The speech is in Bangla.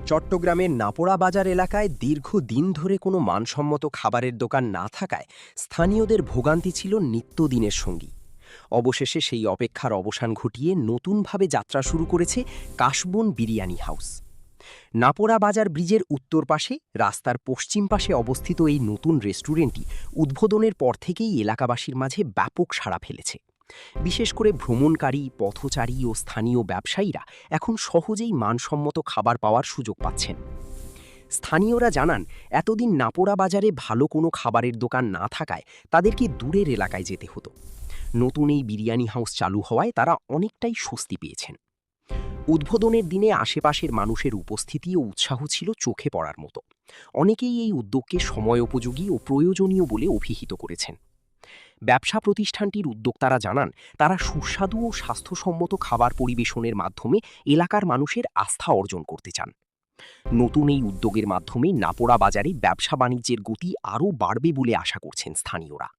চট্টগ্রামের নাপোড়া বাজার এলাকায় দীর্ঘদিন ধরে কোনো মানসম্মত খাবারের দোকান না থাকায় স্থানীয়দের ভোগান্তি ছিল নিত্যদিনের সঙ্গী। অবশেষে সেই অপেক্ষার অবসান ঘটিয়ে নতুনভাবে যাত্রা শুরু করেছে কাশবন বিরিয়ানি হাউস। নাপোড়া বাজার ব্রিজের উত্তর পাশে রাস্তার পশ্চিম পাশে অবস্থিত এই নতুন রেস্টুরেন্টটি উদ্বোধনের পর থেকেই এলাকাবাসীর মাঝে ব্যাপক সাড়া ফেলেছে। বিশেষ করে ভ্রমণকারী, পথচারী ও স্থানীয় ব্যবসায়ীরা এখন সহজেই মানসম্মত খাবার পাওয়ার সুযোগ পাচ্ছেন। স্থানীয়রা জানান, এতদিন নাপোড়া বাজারে ভালো কোনো খাবারের দোকান না থাকায় তাদেরকে দূরের এলাকায় যেতে হতো। নতুন এই বিরিয়ানি হাউস চালু হওয়ায় তারা অনেকটাই স্বস্তি পেয়েছেন। উদ্বোধনের দিনে আশেপাশের মানুষের উপস্থিতি ও উৎসাহ ছিল চোখে পড়ার মতো। অনেকেই এই উদ্যোগকে সময়োপযোগী ও প্রয়োজনীয় বলে অভিহিত করেছেন। ব্যবসা প্রতিষ্ঠানটির উদ্যোক্তারা জানান, তারা সুস্বাদু ও স্বাস্থ্যসম্মত খাবার পরিবেশনের মাধ্যমে এলাকার মানুষের আস্থা অর্জন করতে চান। নতুন এই উদ্যোগের মাধ্যমে নাপোড়া বাজারে ব্যবসা বাণিজ্যের গতি আরও বাড়বে বলে আশা করছেন স্থানীয়রা।